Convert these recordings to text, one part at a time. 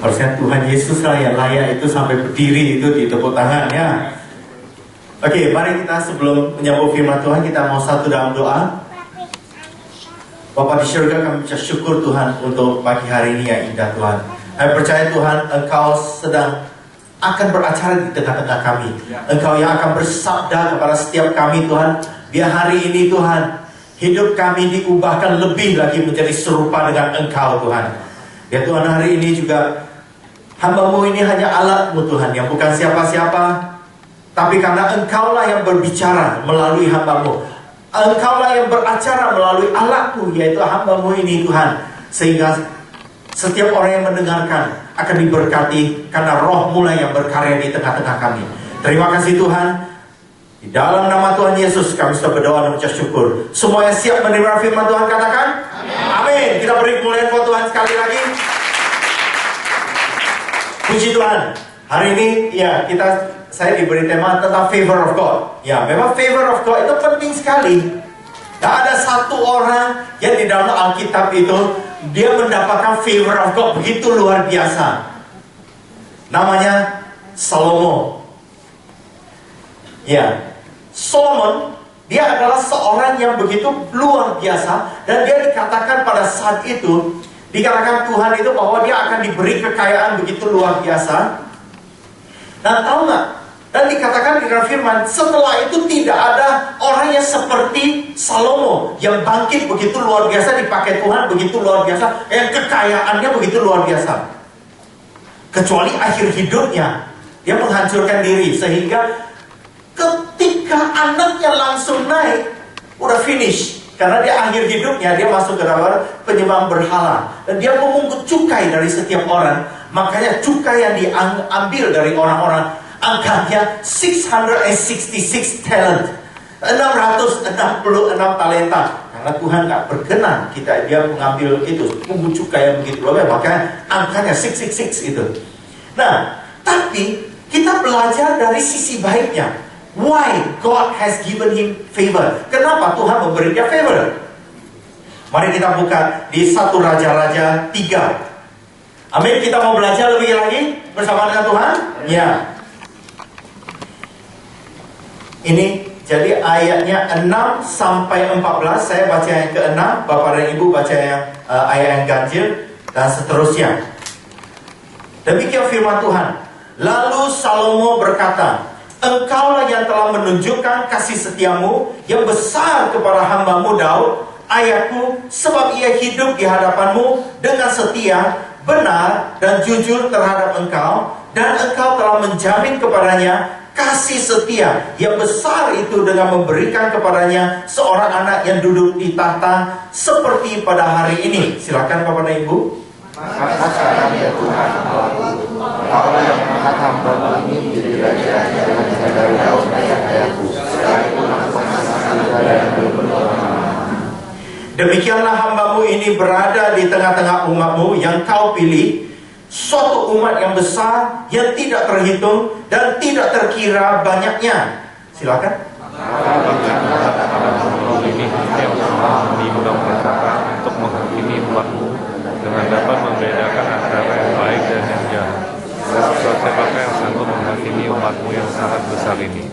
Harusnya Tuhan Yesus lah yang layak itu sampai berdiri itu di tepuk tangannya. Oke, mari kita sebelum menyambut firman Tuhan, kita mau satu dalam doa. Bapa di surga, kami ucap syukur Tuhan untuk pagi hari ini yang indah Tuhan. Kami percaya Tuhan, Engkau sedang akan beracara di tengah-tengah kami. Engkau yang akan bersabda kepada setiap kami Tuhan. Biar hari ini Tuhan, hidup kami diubahkan lebih lagi menjadi serupa dengan Engkau Tuhan. Ya Tuhan, hari ini juga hamba-Mu ini hanya alat-Mu Tuhan, yang bukan siapa-siapa. Tapi karena Engkaulah yang berbicara melalui hamba-Mu, Engkaulah yang beracara melalui alat-Mu, yaitu hamba-Mu ini Tuhan. Sehingga setiap orang yang mendengarkan akan diberkati karena Roh-Mu lah yang berkarya di tengah-tengah kami. Terima kasih Tuhan. Di dalam nama Tuhan Yesus kami sudah berdoa dan mengucap syukur. Semua yang siap menerima firman Tuhan katakan amin. Kita beri kemuliaan buat Tuhan sekali lagi. Puji Tuhan. Hari ini ya saya diberi tema tentang favor of God. Ya, memang favor of God itu penting sekali. Dan ada satu orang yang di dalam Alkitab itu dia mendapatkan favor of God begitu luar biasa. Namanya Salomo. Ya, Solomon dia adalah seorang yang begitu luar biasa. Dan dia dikatakan pada saat itu, dikatakan Tuhan itu bahwa dia akan diberi kekayaan begitu luar biasa. Dan tahu nggak? Dan dikatakan di dalam firman, setelah itu tidak ada orang yang seperti Salomo yang bangkit begitu luar biasa, dipakai Tuhan begitu luar biasa, yang kekayaannya begitu luar biasa. Kecuali akhir hidupnya, dia menghancurkan diri sehingga ketika anaknya langsung naik, udah finish. Karena di akhir hidupnya dia masuk ke dalam penyembah berhala dan dia memungut cukai dari setiap orang. Makanya cukai yang diambil dari orang-orang angkanya 666 talent, 666 talenta. Karena Tuhan gak berkenan dia mengambil itu, memungut cukai yang begitu luar biasa. Makanya angkanya 666 itu. Nah, tapi kita belajar dari sisi baiknya. Why God has given him favor? Kenapa Tuhan memberi dia favor? Mari kita buka di 1 Raja-Raja 3. Amin, kita mau belajar lebih lagi bersama dengan Tuhan? Ya. Ini jadi ayatnya 6 sampai 14. Saya baca yang ke-6, Bapak dan Ibu baca yang ayat yang ganjil dan seterusnya. Demikian firman Tuhan. Lalu Salomo berkata, Engkaulah yang telah menunjukkan kasih setiamu yang besar kepada hamba-Mu Daud, ayahku, sebab ia hidup di hadapan-Mu dengan setia, benar dan jujur terhadap Engkau, dan Engkau telah menjamin kepadanya kasih setia yang besar itu dengan memberikan kepadanya seorang anak yang duduk di tahta seperti pada hari ini. Silakan Bapak dan Ibu. Maka sekarang ya Tuhan Allahku, Engkaulah yang mengangkat hamba-Mu ini menjadi raja dari Daud ayahku, sekalipun aku masih muda dan belum berpengalaman. Demikianlah hamba-Mu ini berada di tengah-tengah umat-Mu yang Kau pilih, suatu umat yang besar, yang tidak terhitung dan tidak terkira banyaknya. Silakan. Ini yang telah menimbang perkara untuk menghakimi umat-Mu dengan dapat membedakan antara yang baik dan yang jahat. Siapakah yang sanggup menghakimi umat-Mu yang sangat besar ini?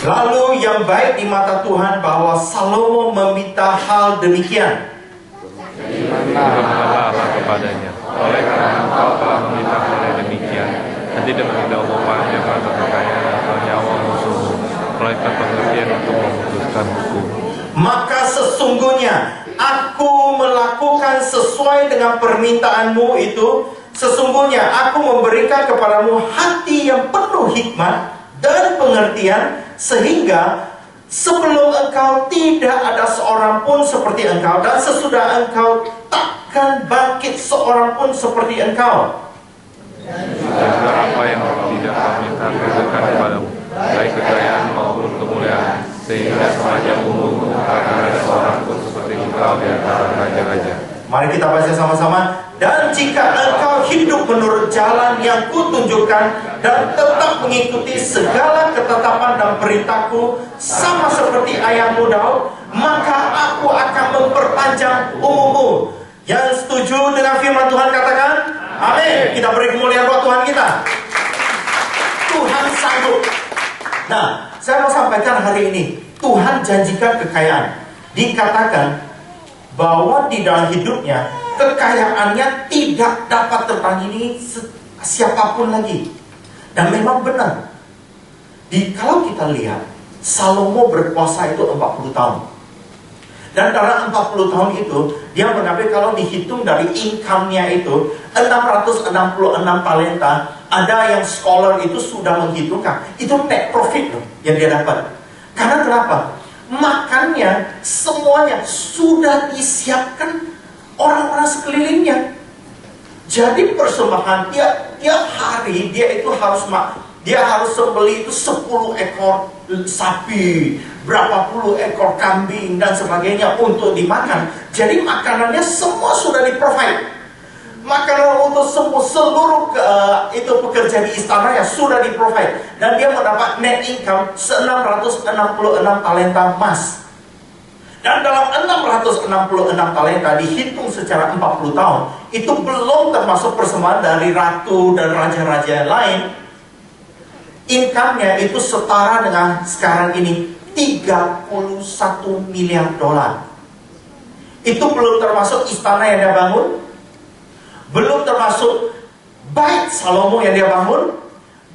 Lalu yang baik di mata Tuhan bahwa Salomo meminta hal demikian. Berdoalah Allah kepadanya. Oleh karena Engkau telah meminta hal yang demikian, dan tidak meminta upahnya karena kekayaan atau nyawa musuhmu, melainkan pengertian untuk memutuskan hukum. Maka sesungguhnya aku melakukan sesuai dengan permintaanmu itu. Sesungguhnya aku memberikan kepadamu hati yang penuh hikmat dan pengertian, sehingga sebelum engkau tidak ada seorang pun seperti engkau, dan sesudah engkau takkan bangkit seorang pun seperti engkau. Dan apa yang tidak kami kerjakan kepadamu, baik kekayaan maupun kemuliaan, sehingga semacam umummu akan ada seorang pun seperti engkau di antara raja-raja. Mari kita baca sama-sama. Dan jika engkau hidup menurut jalan yang kutunjukkan dan tetap mengikuti segala ketetapan dan perintahku sama seperti ayahmu Daud, maka aku akan memperpanjang umurmu. Yang setuju dengan firman Tuhan katakan Amin. Kita beri kemuliaan buat Tuhan kita. Tuhan sanggup. Nah, saya mau sampaikan hari ini, Tuhan janjikan kekayaan. Dikatakan bahwa di dalam hidupnya kekayaannya tidak dapat tertandingi siapapun lagi. Dan memang benar. Kalau kita lihat, Salomo berkuasa itu 40 tahun. Dan dalam 40 tahun itu, dia mengambil, kalau dihitung dari income-nya itu 666 talenta. Ada yang scholar itu sudah menghitungkan, itu net profit loh yang dia dapat. Karena kenapa? Makannya semuanya sudah disiapkan orang-orang sekelilingnya. Jadi persembahan tiap hari dia itu harus sembelih itu 10 ekor sapi, berapa puluh ekor kambing dan sebagainya untuk dimakan. Jadi makanannya semua sudah di-provide. Makanan untuk seluruh itu pekerja di istana ya sudah di-provide. Dan dia mendapat net income 666 talenta emas. Dan dalam 666 talenta dihitung secara 40 tahun, itu belum termasuk persembahan dari ratu dan raja-raja yang lain. Income-nya itu setara dengan sekarang ini 31 miliar dolar. Itu belum termasuk istana yang dia bangun, belum termasuk bait Salomo yang dia bangun.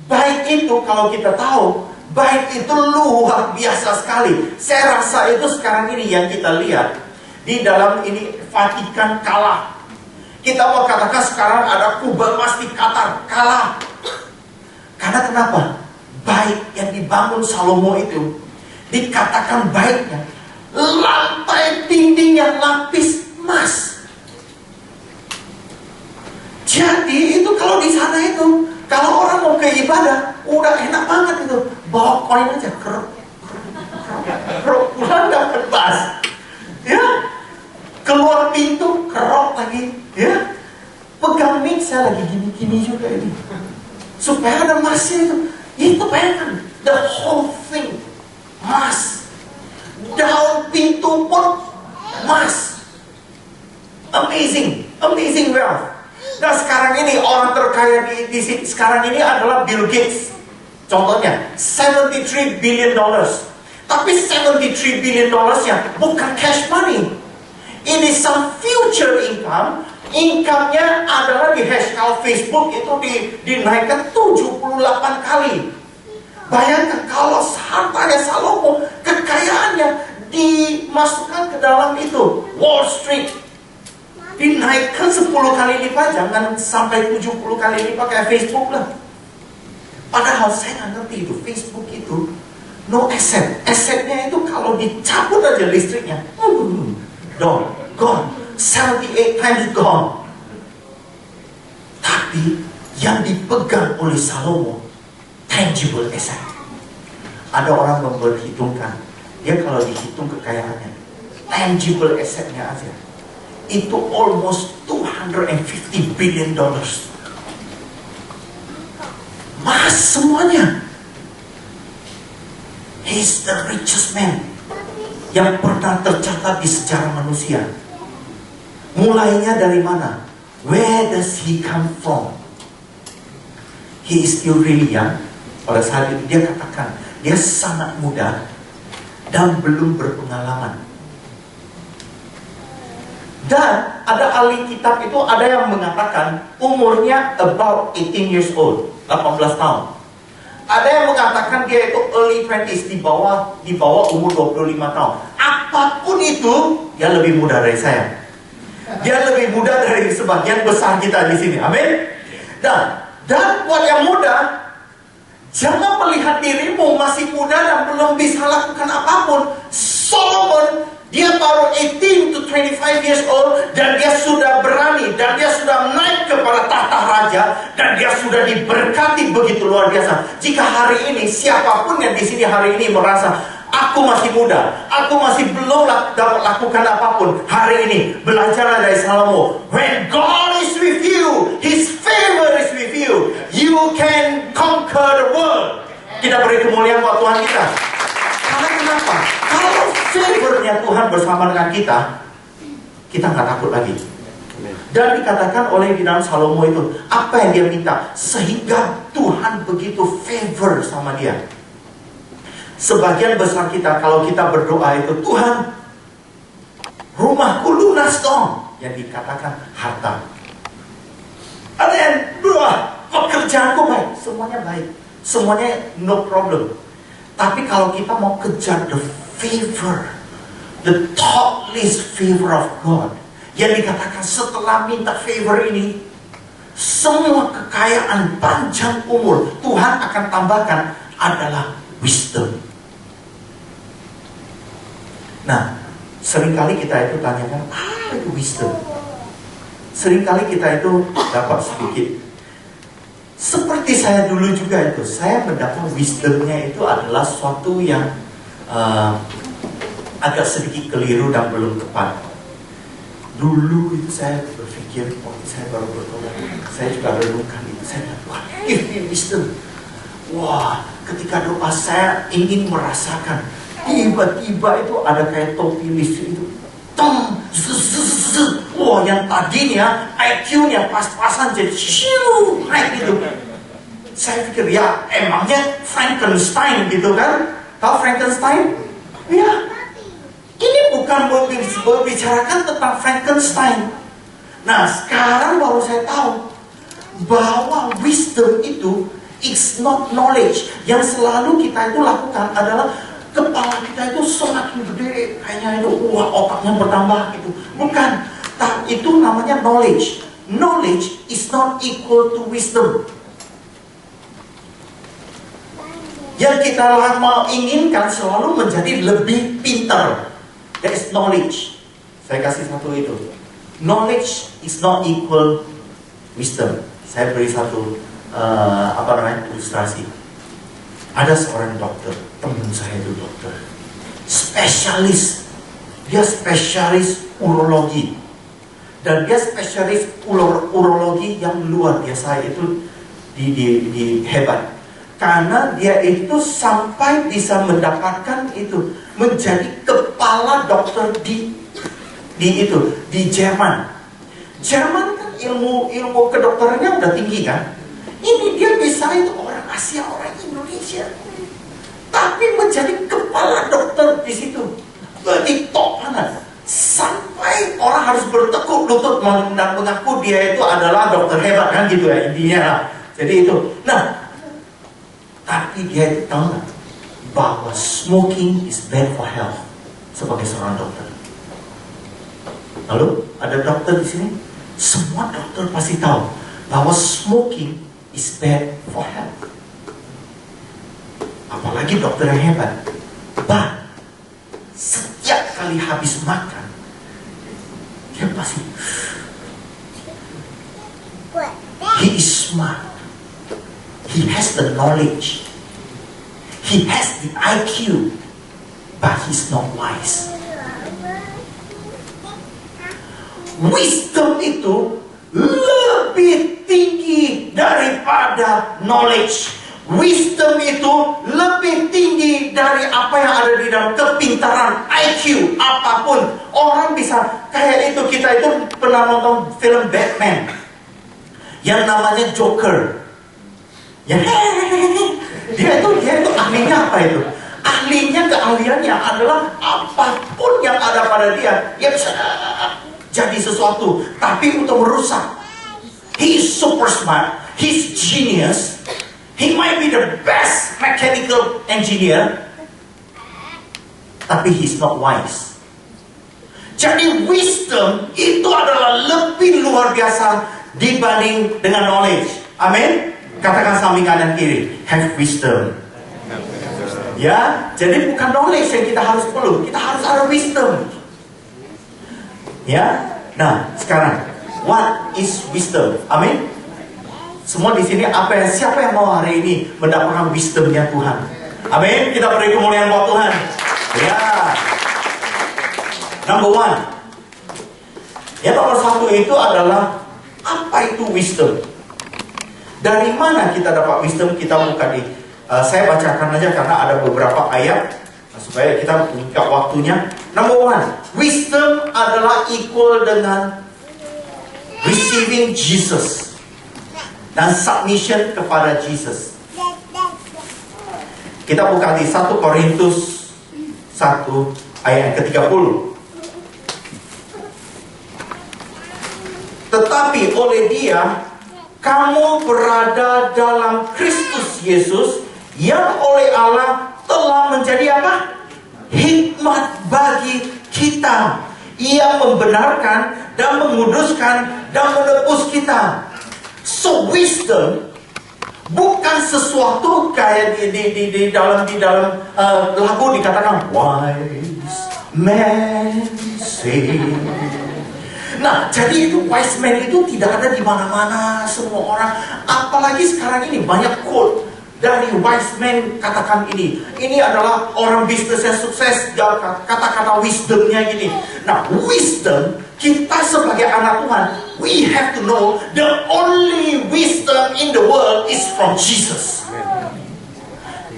Bait itu kalau kita tahu, bait itu luar biasa sekali. Saya rasa itu sekarang ini yang kita lihat di dalam ini Vatikan kalah. Kita mau katakan sekarang ada kubah emas di Qatar, kalah. Karena kenapa? Bait yang dibangun Salomo itu dikatakan baitnya, lantai dindingnya lapis emas. Jadi itu kalau di sana itu, kalau orang mau ke ibadah, udah enak banget itu, bawa koin aja, keruk, pulang dapat bas, ya, keluar pintu, kerok lagi, ya, pegang mic saya lagi gini-gini juga ini, supaya ada emasnya itu bayangkan, the whole thing, emas, daun pintu pun emas, amazing wealth. Nah sekarang ini orang terkaya di sekarang ini adalah Bill Gates. Contohnya 73 billion dollars. Tapi 73 billion dollars-nya bukan cash money. Ini some future income. Income-nya adalah di hashtag Facebook itu dinaikkan 78 kali. Bayangkan kalau hartanya Salomo, kekayaannya dimasukkan ke dalam itu Wall Street, dinaikkan 10 kali lipat, jangan sampai 70 kali lipat kayak Facebook lah. Padahal saya nggak ngerti itu Facebook itu no asset. Assetnya itu kalau dicabut aja listriknya, gone, 78 times gone. Tapi yang dipegang oleh Salomo tangible asset. Ada orang memperhitungkan, dia kalau dihitung kekayaannya, tangible assetnya aja itu almost 250 billion dollars. Mas semuanya. He's the richest man yang pernah tercatat di sejarah manusia. Mulainya dari mana? Where does he come from? He is still really young. Pada saat itu dia katakan, dia sangat muda dan belum berpengalaman. Dan ada ahli kitab itu ada yang mengatakan umurnya about 18 years old, 18 tahun. Ada yang mengatakan dia itu early 20s, di bawah umur 25 tahun. Apapun itu, dia lebih muda dari saya. Dia lebih muda dari sebagian besar kita di sini. Amin. Dan buat yang muda, jangan melihat dirimu masih muda dan belum bisa lakukan apapun. Solomon, dia baru 18 to 25 years old dan dia sudah berani dan dia sudah naik kepada tahta raja dan dia sudah diberkati begitu luar biasa. Jika hari ini siapapun yang di sini hari ini merasa aku masih muda, aku masih belum dapat lakukan apapun, hari ini belajarlah dari Salomo. When God is with you, His favor is with you, you can conquer the world. Kita beri kemuliaan buat Tuhan kita. Karena kenapa? Kalau favornya Tuhan bersama dengan kita nggak takut lagi. Dan dikatakan oleh di dalam Salomo itu, apa yang dia minta? Sehingga Tuhan begitu favor sama dia. Sebagian besar kita, kalau kita berdoa itu, Tuhan, rumahku lunas dong. Yang dikatakan harta. Ada yang doa, pekerjaanku baik. Semuanya baik. Semuanya no problem. Tapi kalau kita mau kejar the favor, the top list favor of God, yang dikatakan setelah minta favor ini, semua kekayaan panjang umur Tuhan akan tambahkan adalah wisdom. Nah, seringkali kita itu tanyakan, apa itu wisdom? Seringkali kita itu dapat sedikit. Seperti saya dulu juga itu, saya mendapat wisdomnya itu adalah suatu yang agak sedikit keliru dan belum tepat. Dulu itu saya berpikir, waktu saya baru bertobat, saya juga renungkan itu, saya bilang, Tuhan, give me wisdom. Wah, ketika doa saya ingin merasakan, tiba-tiba itu ada kayak topi listrik itu, tong, wah, yang tadinya IQ-nya pas-pasan jadi shiu, naik gitu. Saya pikir, ya emangnya Frankenstein gitu kan? Tahu Frankenstein? Ya. Ini bukan membicarakan tentang Frankenstein. Nah, sekarang baru saya tahu bahwa wisdom itu is not knowledge. Yang selalu kita itu lakukan adalah kepala kita itu semakin gede, kayaknya itu wah otaknya bertambah gitu. Bukan, itu namanya knowledge. Knowledge is not equal to wisdom. Yang kita lama inginkan selalu menjadi lebih pintar. That is knowledge. Saya kasih satu itu. Knowledge is not equal wisdom. Saya beri satu ilustrasi. Ada seorang dokter, teman saya itu dokter, spesialis. Dia spesialis urologi. Dan dia spesialis urologi yang luar biasa itu di hebat. Karena dia itu sampai bisa mendapatkan itu menjadi kepala dokter di Jerman. Jerman kan ilmu kedokterannya udah tinggi kan. Ini dia bisa itu orang Asia, orang Indonesia, tapi menjadi kepala dokter di situ di top mana. Sampai orang harus bertekuk lutut dan mengaku dia itu adalah dokter hebat kan gitu ya intinya. Jadi itu. Nah, tapi dia itu tahu nggak bahwa smoking is bad for health sebagai seorang dokter. Lalu ada dokter di sini, semua dokter pasti tahu bahwa smoking is bad for health. Apalagi dokter yang hebat. Bah, setiap kali habis makan, dia pasti. He is smart. He has the knowledge. He has the IQ. But he's not wise. Wisdom itu lebih tinggi daripada knowledge. Wisdom itu lebih tinggi dari apa yang ada di dalam kepintaran, IQ, apapun. Orang bisa, kayak itu, kita itu pernah nonton film Batman yang namanya Joker. Ya, dia itu ahlinya apa itu? Ahlinya, keahliannya adalah apapun yang ada pada dia bisa jadi sesuatu, tapi untuk merusak. He is super smart, he's genius, he might be the best mechanical engineer, tapi he's not wise. Jadi wisdom itu adalah lebih luar biasa dibanding dengan knowledge. Amin. Katakan samping kanan kiri, have wisdom. Ya, jadi bukan knowledge yang kita harus perlu, kita harus ada wisdom. Ya, nah sekarang, what is wisdom? Amin. Semua di sini siapa yang mau hari ini mendapatkan wisdomnya Tuhan? Amin. Kita beri kemuliaan buat Tuhan. Ya. Number one. Yang nomor satu itu adalah apa itu wisdom? Dari mana kita dapat wisdom? Kita buka di saya bacakan aja karena ada beberapa ayat supaya kita buka waktunya. Number one, wisdom adalah equal dengan receiving Jesus dan submission kepada Jesus. Kita buka di 1 Korintus 1 ayat ke-30. Tetapi oleh Dia kamu berada dalam Kristus Yesus, yang oleh Allah telah menjadi apa? Hikmat bagi kita. Ia membenarkan dan menguduskan dan menebus kita. So wisdom bukan sesuatu kayak di dalam lagu dikatakan wise man say. Nah, jadi itu wise man itu tidak ada di mana-mana semua orang. Apalagi sekarang ini banyak quote dari wise man katakan ini. Ini adalah orang bisnis yang sukses, kata-kata wisdomnya gini. Nah, wisdom kita sebagai anak Tuhan, we have to know the only wisdom in the world is from Jesus.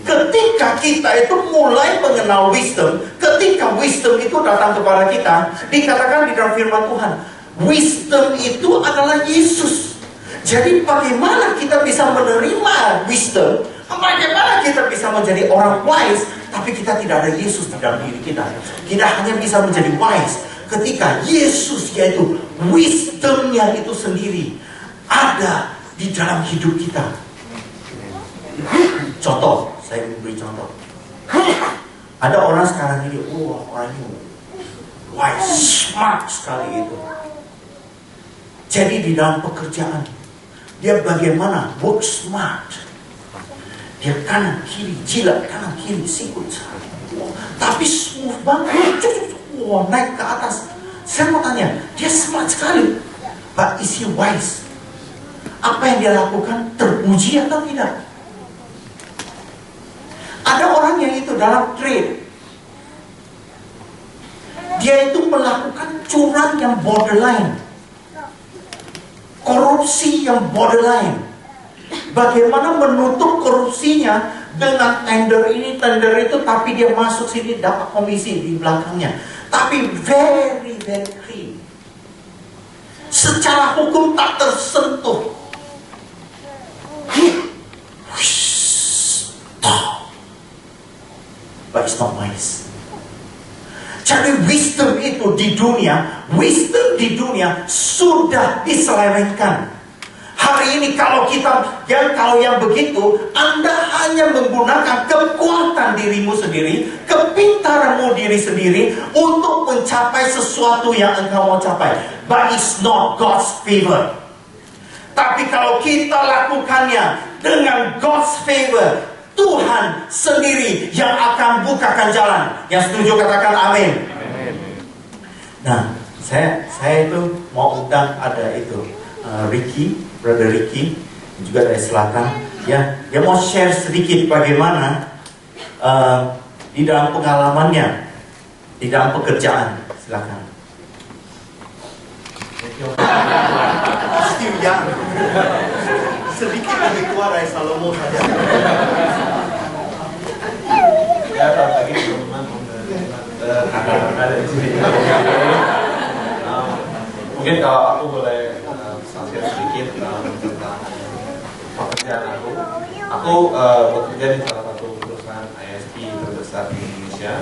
Ketika kita itu mulai mengenal wisdom, ketika wisdom itu datang kepada kita, dikatakan di dalam firman Tuhan, wisdom itu adalah Yesus. Jadi bagaimana kita bisa menerima wisdom? Bagaimana kita bisa menjadi orang wise, tapi kita tidak ada Yesus di dalam diri kita? Kita hanya bisa menjadi wise ketika Yesus, yaitu wisdomnya itu sendiri, ada di dalam hidup kita. Contoh, saya beri contoh. Ada orang sekarang ini, orang ini wise, smart sekali itu. Jadi di dalam pekerjaan, dia bagaimana work smart. Dia kanan kiri, jilat kanan kiri, sikut. Tapi smooth banget, naik ke atas. Saya mau tanya, dia smart sekali, but is he wise? Apa yang dia lakukan terpuji atau tidak? Ada orang yang itu dalam trade, dia itu melakukan curang yang borderline, korupsi yang borderline. Bagaimana menutup korupsinya dengan tender ini, tender itu, tapi dia masuk sini dapat komisi di belakangnya. Tapi very, very clean. Secara hukum tak tersentuh. But it's not wise. Jadi wisdom itu di dunia, wisdom di dunia sudah diselewengkan. Hari ini kalau yang begitu, Anda hanya menggunakan kekuatan dirimu sendiri, kepintaranmu diri sendiri untuk mencapai sesuatu yang engkau mau capai. But it's not God's favor. Tapi kalau kita lakukannya dengan God's favor, Tuhan sendiri yang akan bukakan jalan. Yang setuju katakan amin. Nah, saya itu mau undang ada itu Brother Ricky, juga dari selatan, ya, dia mau share sedikit bagaimana di dalam pengalamannya, di dalam pekerjaan. Silakan. Steve Young, sedikit lebih tua dari Salomo saja. Ya, selamat pagi teman-teman. Ada di sini. Mungkin kalau aku boleh share sedikit tentang pekerjaan aku. Aku bekerja di salah satu perusahaan ISP terbesar di Indonesia.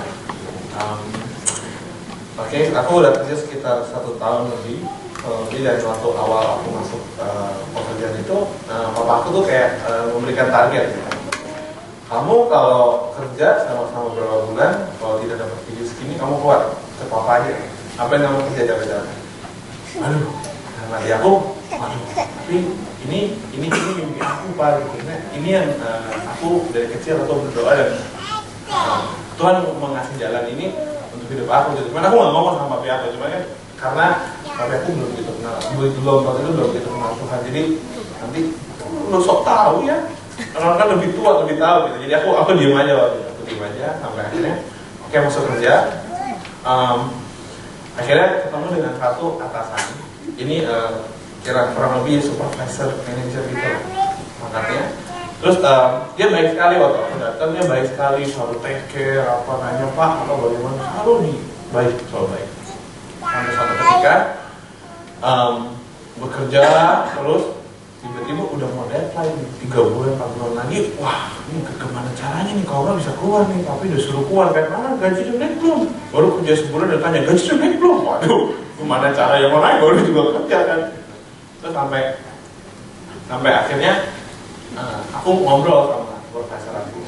Aku udah kerja sekitar 1 tahun lebih. Jadi dari waktu awal aku masuk pekerjaan itu, papa aku tuh kayak memberikan target. Kamu kalau kerja sama berapa bulan, kalau tidak dapat gaji segini, kamu keluar ke papa aja. Apa yang kamu kerja capek-capek? Aduh, karena dia aku, tapi ini mimpi aku pak. Ini yang aku dari kecil atau berdoa dan Tuhan mengasih jalan ini untuk hidup aku. Gitu. Cuman aku nggak ngomong sama papi aku, cuma kan karena papi aku belum begitu kenal, belum begitu kenal Tuhan. Jadi nanti lu sok tahu ya. Orang kan lebih tua, lebih tahu gitu. Jadi aku diem aja waktu itu. Aku diem aja sampai akhirnya masuk kerja. Akhirnya ketemu dengan satu atasan. Ini kira kurang lebih supervisor, manager gitu pangkatnya. Terus dia baik sekali waktu aku datang, dia baik sekali, selalu take care, apa nanya pak, apa bagaimana, selalu nih baik, selalu baik. Sampai suatu ketika bekerja terus tiba-tiba udah mau deadline 3 bulan 4 bulan lagi, wah ini gimana caranya nih kalau bisa keluar nih, tapi udah suruh keluar kan, gaji udah naik belum, baru kerja sebulan udah tanya gaji udah naik belum, waduh gimana cara yang mau naik, baru juga kerja kan. Terus sampai akhirnya aku ngobrol sama profesor aku,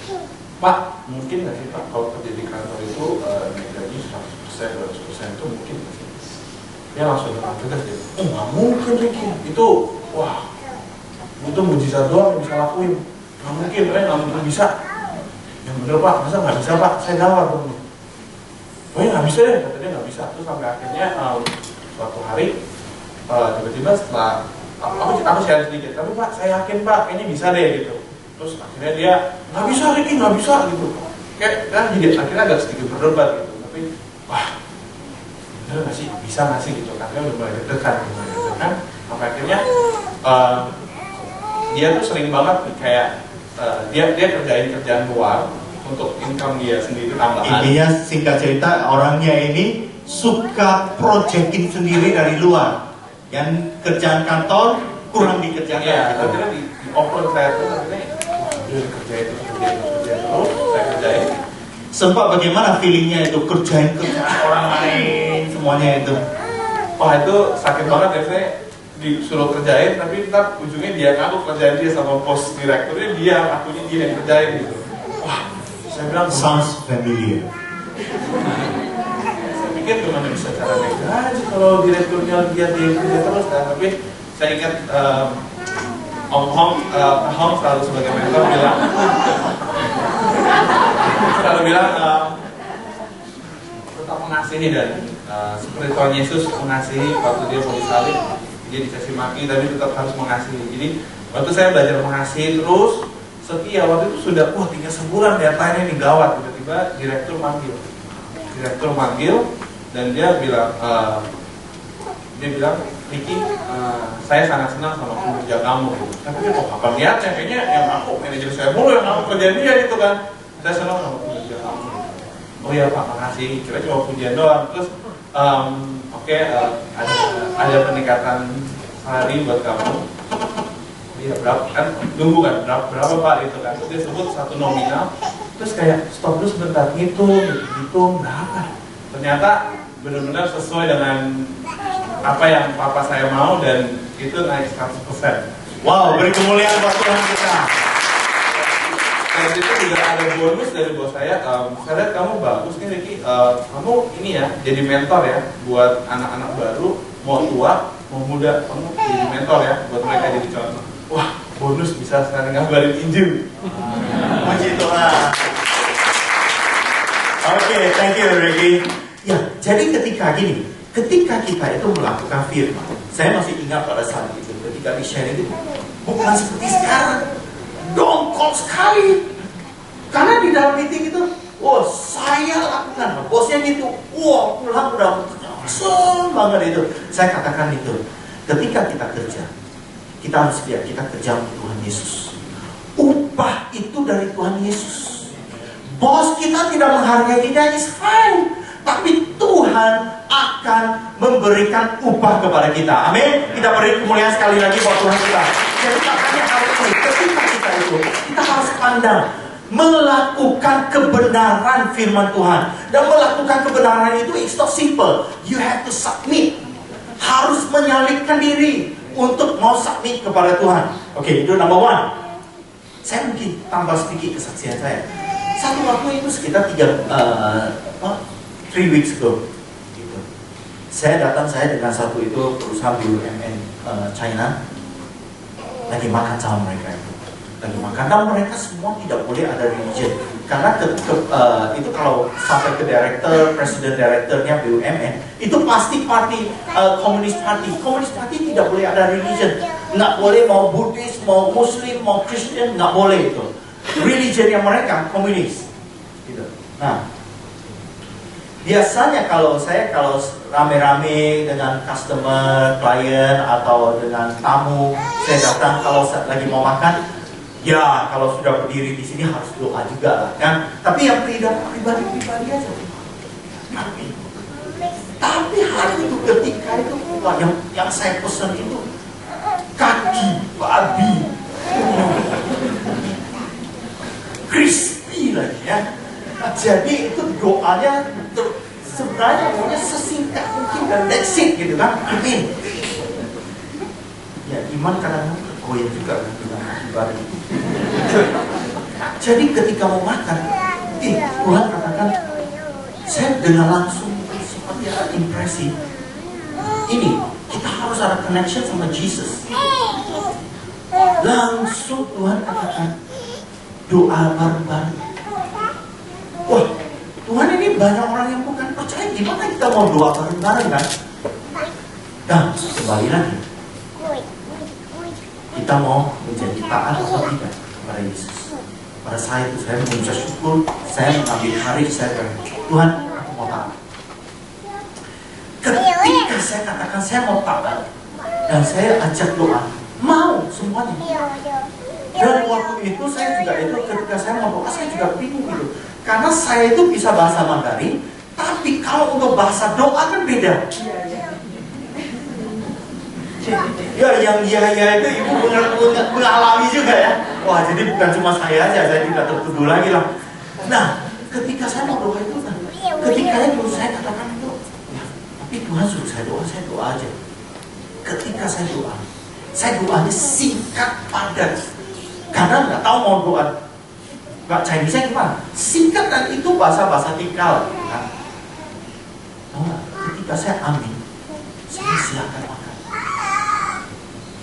Pak mungkin nggak sih Pak kalau kerja di kantor itu naik gaji 100%, 200% itu mungkin nggak sih? Dia langsung tegas dia, nggak mungkin Ricky, itu wah butuh mujizat doang yang bisa lakuin, nggak mungkin, nggak mungkin bisa. Yang bener Pak, masa nggak bisa Pak, saya gawat dong. Oh ya nggak bisa deh, kata dia nggak bisa. Terus sampai akhirnya suatu hari tiba-tiba setelah aku share sedikit, tapi Pak saya yakin Pak kayaknya bisa deh gitu. Terus akhirnya dia nggak bisa Ricky, nggak bisa gitu. Kayak kan jadi akhirnya agak sedikit berdebat gitu, tapi wah bener nggak sih, bisa nggak sih gitu. Akhirnya udah mulai deg-degan kan. Sampai akhirnya dia tuh sering banget kayak dia kerjain kerjaan luar untuk income dia sendiri tambahan. Intinya singkat cerita orangnya ini suka proyekin sendiri dari luar, yang kerjaan kantor kurang dikerjakan. Iya, gitu. akhirnya di offer saya tuh akhirnya dia kerjain terus saya kerjain. Sempat bagaimana feelingnya itu kerjaan orang lain semuanya itu? Wah itu sakit banget ya, saya disuruh kerjain tapi ntar ujungnya dia ngaku kerjain dia sama pos direkturnya dia, akunya dia yang kerjain gitu. Wah saya bilang Sounds familiar. saya pikir gimana bisa cara naik gaji kalau direkturnya dia kerja terus kan. Tapi saya ingat Om Hong selalu sebagai mentor bilang tetap mengasihi dan seperti Tuhan Yesus mengasihi waktu dia mau disalib, dia dikasih maki tapi tetap harus mengasihi. Jadi waktu saya belajar mengasihi terus setia, waktu itu sudah tinggal sebulan deadline ini gawat, tiba-tiba direktur manggil dan dia bilang Ricky, saya sangat senang sama kinerja kamu gitu. Tapi kok apa niatnya, kayaknya yang aku manajer saya mulu yang aku kerjain dia gitu kan. Saya senang sama kinerja kamu gitu. Oh iya Pak, makasih, kira cuma pujian doang. Terus ada peningkatan salary buat kamu. Iya berapa kan, tunggu kan berapa Pak itu kan. Terus dia sebut satu nominal. Terus kayak stop dulu sebentar, hitung berapa. Ternyata benar-benar sesuai dengan apa yang papa saya mau dan itu naik 100%. Wow, beri kemuliaan buat Tuhan kita. Dan itu juga ada bonus dari bos saya lihat kamu bagus nih Ricky, kamu ini ya jadi mentor ya buat anak-anak baru, mau tua mau muda, kamu jadi mentor ya buat mereka jadi contoh. Wah bonus bisa sekarang ngabarin Injil. Puji Tuhan. Oke, thank you Ricky. Ya, jadi ketika kita itu melakukan firman, saya masih ingat pada saat itu ketika di share itu bukan seperti sekarang dongkol sekali, karena di dalam meeting itu saya lakukan, bosnya gitu, pulang udah langsung banget itu. Saya katakan itu, ketika kita kerja, kita harus lihat kita kerja untuk Tuhan Yesus. Upah itu dari Tuhan Yesus. Bos kita tidak menghargai kita, is fine, tapi Tuhan akan memberikan upah kepada kita. Amin. Kita beri kemuliaan sekali lagi buat Tuhan kita. Jadi makanya harus ketika kita itu, kita harus pandang melakukan kebenaran firman Tuhan. Dan melakukan kebenaran itu it's not simple. You have to submit. Harus menyalipkan diri untuk mau submit kepada Tuhan. Oke, itu number one. Saya mungkin tambah sedikit kesaksian saya. Satu waktu itu sekitar 3 weeks ago gitu. Saya dengan satu itu perusahaan BUMN China, lagi makan sama mereka itu, dan mereka semua tidak boleh ada religion, karena itu kalau sampai ke presiden direkturnya BUMN itu pasti party komunis party tidak boleh ada religion, nggak boleh mau Buddhis, mau Muslim, mau Christian, nggak boleh itu. Religion yang mereka komunis gitu. Nah, biasanya kalau rame-rame dengan customer, klien atau dengan tamu, saya datang kalau lagi mau makan, ya kalau sudah berdiri di sini harus doa juga lah kan. Tapi yang pribadi aja. Tapi hari itu ketika itu yang saya pesan itu kaki babi, crispy lagi ya. Jadi itu doanya sebenarnya maunya sesingkat mungkin dan that's it gitu kan. Amin. Ya iman kadang-kadang goyah juga kan dengan kaki babi. Jadi ketika mau makan, Tuhan katakan, saya dengan langsung seperti ada impresi. Ini kita harus ada connection sama Jesus. Langsung Tuhan katakan doa bareng-bareng. Wah, Tuhan ini banyak orang yang bukan percaya. Gimana kita mau doa bareng-bareng kan? Nah, kembali lagi. Kita mau menjadi taat atau tidak kepada Yesus. Pada saat itu saya mengucap syukur, saya mengambil hari, saya bilang, Tuhan, aku mau taat. Ketika saya katakan saya mau taat, dan saya ajak doa, mau semuanya. Dan waktu itu saya juga itu ketika saya mau doa, saya juga bingung gitu. Karena saya itu bisa bahasa Mandarin, tapi kalau untuk bahasa doa kan beda. Ya yang iya itu ibu mengalami juga ya. Wah jadi bukan cuma saya aja, saya tidak tertuduh lagi lah. Nah ketika saya mau doa itu, ketika itu saya katakan itu, ya, tapi Tuhan suruh saya doa aja. Ketika saya doanya singkat padat. Karena nggak tahu mau doa, nggak Chinese gimana? Singkat dan itu bahasa tikal. Kan? Nah, ketika saya amin, saya silakan makan.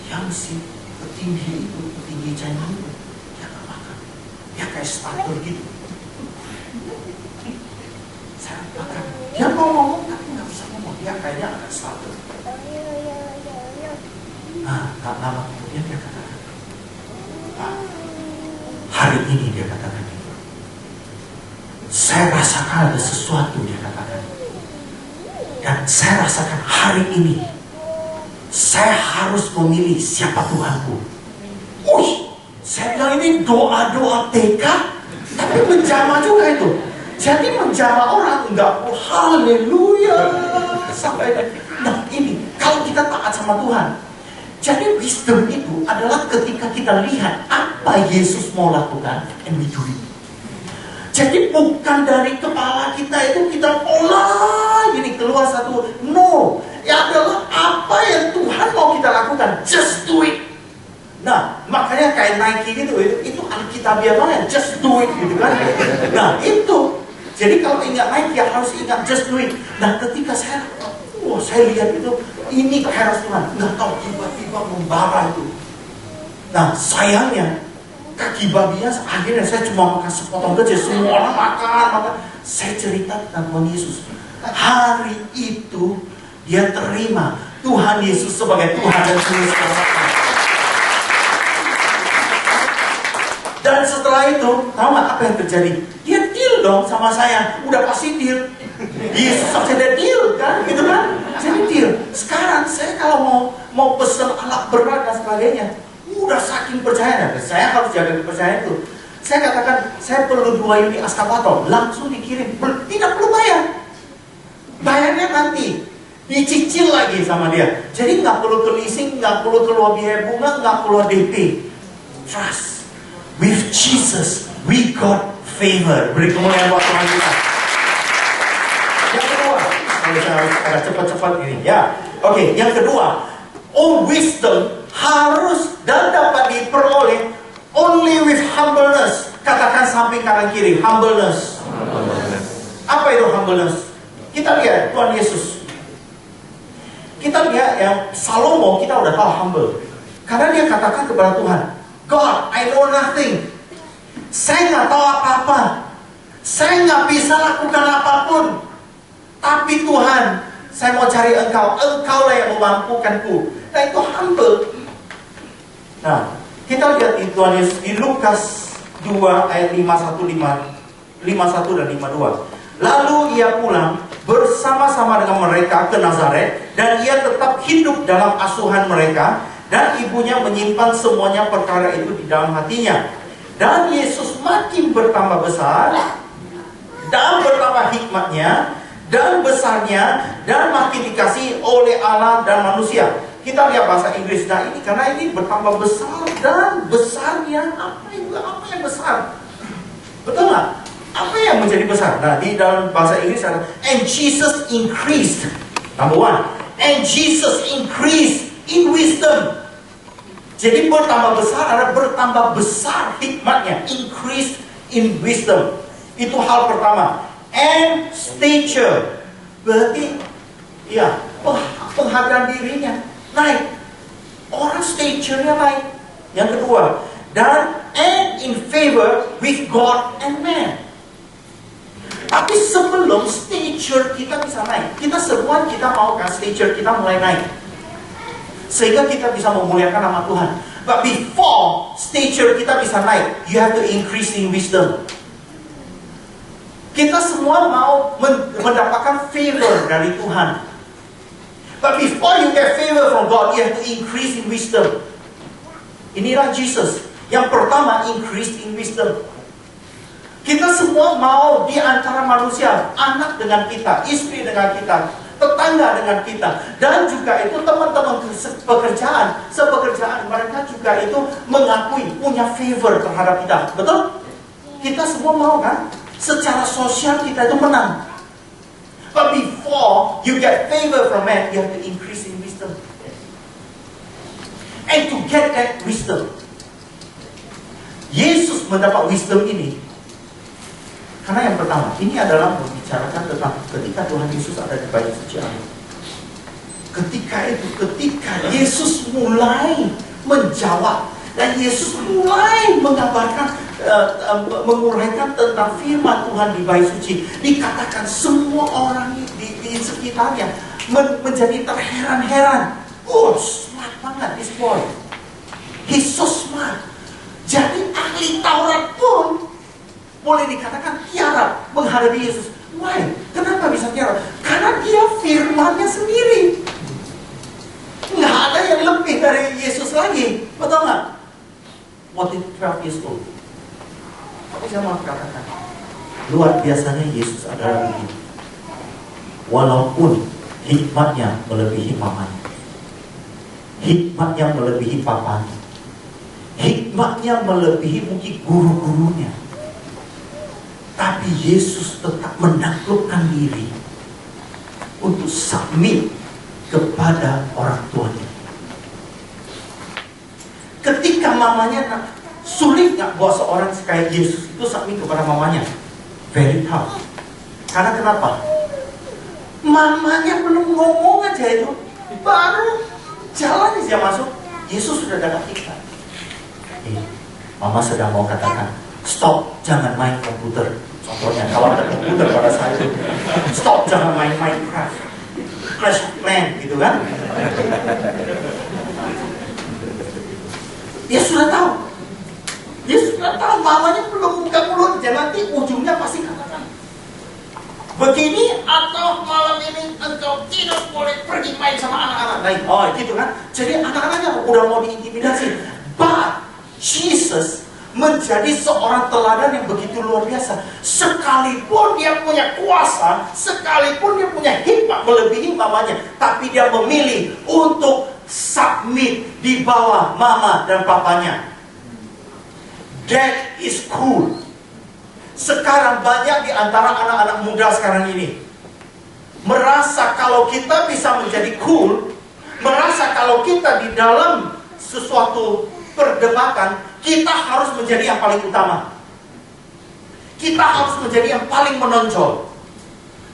Yang si petinggi China itu, dia nggak makan. Dia kayak starter gitu. Saya makan. Dia mau ngomong tapi nggak bisa ngomong. Dia kayaknya agak starter. Nah, tak lama kemudian dia katakan, hari ini dia katakan itu. Saya rasakan ada sesuatu dia katakan. Dan saya rasakan hari ini saya harus memilih siapa Tuhanku. Saya bilang ini doa-doa TK, tapi menjama juga itu. Jadi menjama orang enggak, haleluya sampai. Nah ini kalau kita taat sama Tuhan. Jadi wisdom itu adalah ketika kita lihat apa Yesus mau lakukan, and we do it. Jadi bukan dari kepala kita itu kita olah gini keluar satu, no. Ya adalah apa yang Tuhan mau kita lakukan, just do it. Nah, makanya kayak Nike gitu, itu alkitabiah banget, just do it gitu kan. Nah, itu. Jadi kalau ingat Nike ya harus ingat just do it. Nah, ketika saya lihat itu, ini kairos Tuhan, nggak tahu tiba-tiba membara itu. Nah, sayangnya kaki babinya akhirnya saya cuma makan sepotong kecil, semua orang makan. Saya cerita tentang Tuhan Yesus. Hari itu dia terima Tuhan Yesus sebagai Tuhan dan Juru Selamat. Dan setelah itu, tahu nggak apa yang terjadi? Dia deal dong sama saya, udah pasti deal. Yesus saja dia deal kan, gitu kan? Jadi deal. Sekarang saya kalau mau pesen alat berat dan sebagainya, udah saking percaya, saya harus jaga kepercayaan itu. Saya katakan, saya perlu 2 unit askavator, langsung dikirim, tidak perlu bayar. Bayarnya nanti. Dicicil lagi sama dia. Jadi nggak perlu ke leasing, nggak perlu keluar biaya bunga, nggak keluar DP. Trust. With Jesus, we got favor. Beri kemuliaan buat Tuhan kita. Yang kedua, kalau saya harus agak cepat-cepat ini, ya. Oke, yang kedua, wisdom harus dan dapat diperoleh only with humbleness. Katakan samping kanan kiri, humbleness. Apa itu humbleness? Kita lihat Tuhan Yesus. Kita lihat yang Salomo, kita udah tahu humble. Karena dia katakan kepada Tuhan, God, I know nothing. Saya nggak tahu apa-apa. Saya nggak bisa lakukan apapun. Tapi Tuhan, saya mau cari Engkau. Engkau lah yang memampukanku. Nah itu humble. Nah, kita lihat di Tuhan Yesus di Lukas 2 ayat 51 dan 52. Lalu ia pulang bersama-sama dengan mereka ke Nazaret, dan ia tetap hidup dalam asuhan mereka, dan ibunya menyimpan semuanya perkara itu di dalam hatinya. Dan Yesus makin bertambah besar, dan bertambah hikmatnya, dan besarnya, dan makin dikasihi oleh Allah dan manusia. Kita lihat bahasa Inggris. Nah ini karena ini bertambah besar dan besarnya apa yang besar? Betul nggak? Apa yang menjadi besar? Nah di dalam bahasa Inggris ada and Jesus increased. Number one, and Jesus increased in wisdom. Jadi bertambah besar ada bertambah besar hikmatnya. Increased in wisdom. Itu hal pertama. And stature. Berarti ya penghargaan dirinya naik. Orang stature-nya naik. Yang kedua, dan and in favor with God and man. Tapi sebelum stature kita bisa naik, kita mau kan stature kita mulai naik, sehingga kita bisa memuliakan nama Tuhan. But before stature kita bisa naik, you have to increase in wisdom. Kita semua mau mendapatkan favor dari Tuhan. But before you get favor from God, you have to increase in wisdom. Inilah Jesus. Yang pertama, increase in wisdom. Kita semua mau di antara manusia, anak dengan kita, istri dengan kita, tetangga dengan kita, dan juga itu teman-teman sepekerjaan mereka juga itu mengakui punya favor terhadap kita. Betul? Kita semua mau kan? Secara sosial kita itu menang. But before you get favor from man, you have to increase in wisdom. And to get that wisdom, Yesus mendapat wisdom ini karena yang pertama, ini adalah membicarakan tentang ketika Tuhan Yesus ada di bait suci Allah. Ketika Yesus mulai menjawab dan Yesus mulai menggambarkan, menguraikan tentang firman Tuhan di bait suci, dikatakan semua orang di sekitarnya menjadi terheran-heran. Oh, smart banget this boy. He's so smart. Jadi ahli Taurat pun boleh dikatakan tiarap menghadapi Yesus. Why? Kenapa bisa tiarap? Karena dia firmannya sendiri. Nggak ada yang lebih dari Yesus lagi. Betul nggak? Waktu 12 years old. Tapi saya mau katakan, luar biasanya Yesus adalah begini. Walaupun hikmatnya melebihi mamanya, hikmatnya melebihi papanya, hikmatnya melebihi mungkin guru-gurunya, tapi Yesus tetap menaklukkan diri untuk submit kepada orang tuanya. Ketika mamanya sulit nggak buat seorang kayak Yesus itu submit kepada mamanya? Very tough. Karena kenapa? Mamanya belum ngomong aja itu, baru jalan dia masuk, Yesus sudah dapat hikmat. Mama sedang mau katakan, stop, jangan main komputer. Contohnya, kalau ada komputer pada saat itu, stop, jangan main Minecraft, Clash of Clans, gitu kan? Dia sudah tahu. Dia sudah tahu, mamanya belum buka mulut, dan nanti ujungnya pasti katakan, begini atau malam ini engkau tidak boleh pergi main sama anak-anak lain. Oh, gitu kan? Jadi anak-anaknya udah mau diintimidasi. But Jesus menjadi seorang teladan yang begitu luar biasa. Sekalipun dia punya kuasa, sekalipun dia punya hikmat melebihi mamanya, tapi dia memilih untuk submit di bawah mama dan papanya. That is cool. Sekarang banyak di antara anak-anak muda sekarang ini merasa kalau kita bisa menjadi cool, merasa kalau kita di dalam sesuatu perdebatan, kita harus menjadi yang paling utama. Kita harus menjadi yang paling menonjol.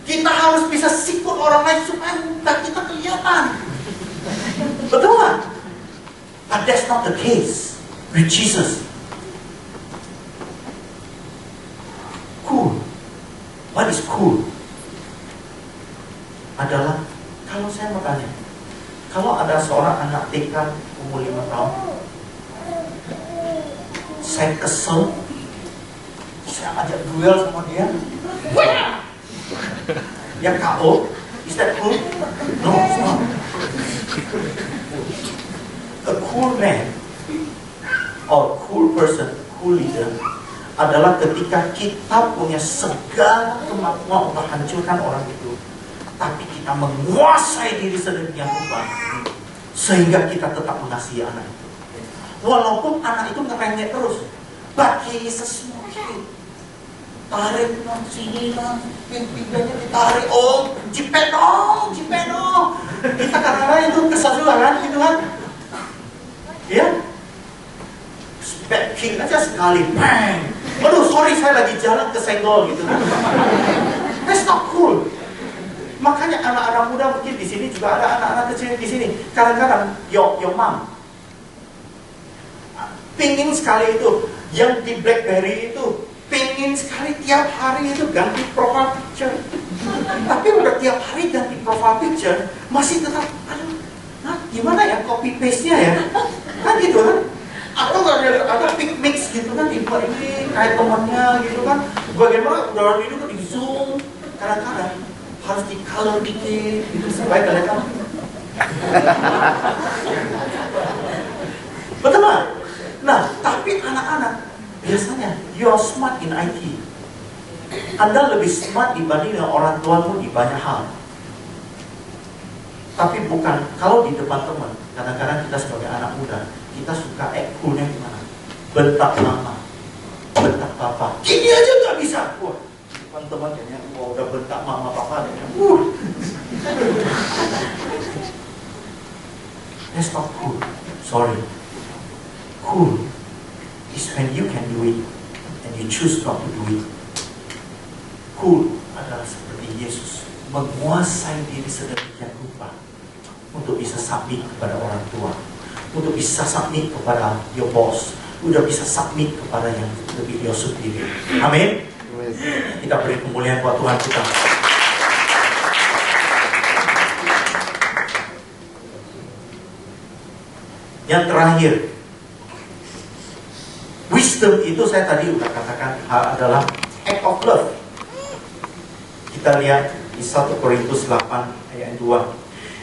Kita harus bisa sikut orang lain supaya muka kita kelihatan. Betul nggak? But that's not the case with Jesus. Cool. What is cool? Adalah, kalau saya mau tanya, kalau ada seorang anak TK umur 5 tahun, saya kesel, saya ajak duel sama dia, dia KO. Is that cool? No, it's not. A cool man or cool person, cool leader adalah ketika kita punya segala kemampuan untuk hancurkan orang itu, tapi kita menguasai diri sedemikian rupa sehingga kita tetap mengasihi anak itu. Walaupun anak itu ngerengek terus, but he is a small kid. Tarik dong sini lah, pinggangnya ditarik, oh jipet dong. Kita kadang-kadang itu kesal juga kan, gitu kan? Ya, backing aja sekali, bang. Aduh sorry saya lagi jalan kesenggol gitu. That's not cool. Makanya anak-anak muda mungkin di sini juga ada anak-anak kecil di sini. Kadang-kadang your mom pingin sekali itu, yang di BlackBerry itu pingin sekali tiap hari itu ganti profile picture. Tapi udah tiap hari ganti profile picture masih tetap, aduh, nah gimana ya copy paste-nya ya? Kan gitu kan? Atau ada pic mix gitu kan, dibuat ini kayak temannya gitu kan? Bagaimana udah itu kan di zoom, kadang-kadang harus di color dikit gitu supaya kelihatan. Betul nggak? Nah, tapi anak-anak biasanya you're smart in IT. Anda lebih smart dibanding dengan orang tuamu di banyak hal. Tapi bukan kalau di depan teman. Kadang-kadang kita sebagai anak muda, kita suka coolnya gimana? Bentak mama, bentak papa. Gini aja nggak bisa. Wah, depan teman kayaknya, wah udah bentak mama papa kayaknya. That's not cool. Sorry. Cool is when you can do it and you choose not to do it. Cool adalah seperti Yesus menguasai diri sedemikian rupa untuk bisa submit kepada orang tua, untuk bisa submit kepada your boss, udah bisa submit kepada yang lebih your superior. Amin. Kita beri kemuliaan buat Tuhan kita. Yang terakhir, wisdom itu saya tadi udah katakan adalah act of love. Kita lihat di 1 Korintus 8 ayat 2.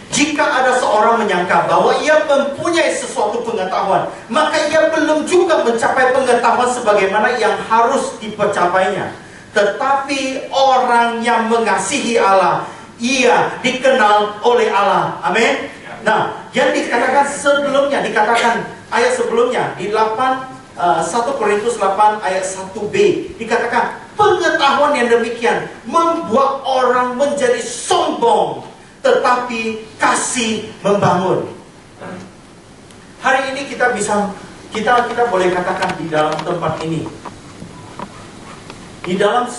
Jika ada seorang menyangka bahwa ia mempunyai sesuatu pengetahuan, maka ia belum juga mencapai pengetahuan sebagaimana yang harus dicapainya. Tetapi orang yang mengasihi Allah, ia dikenal oleh Allah. Amin. Nah, yang dikatakan sebelumnya, dikatakan ayat sebelumnya di 1 Korintus 8 ayat 1b, dikatakan pengetahuan yang demikian membuat orang menjadi sombong, tetapi kasih membangun. Hari ini kita boleh katakan di dalam tempat ini, di dalam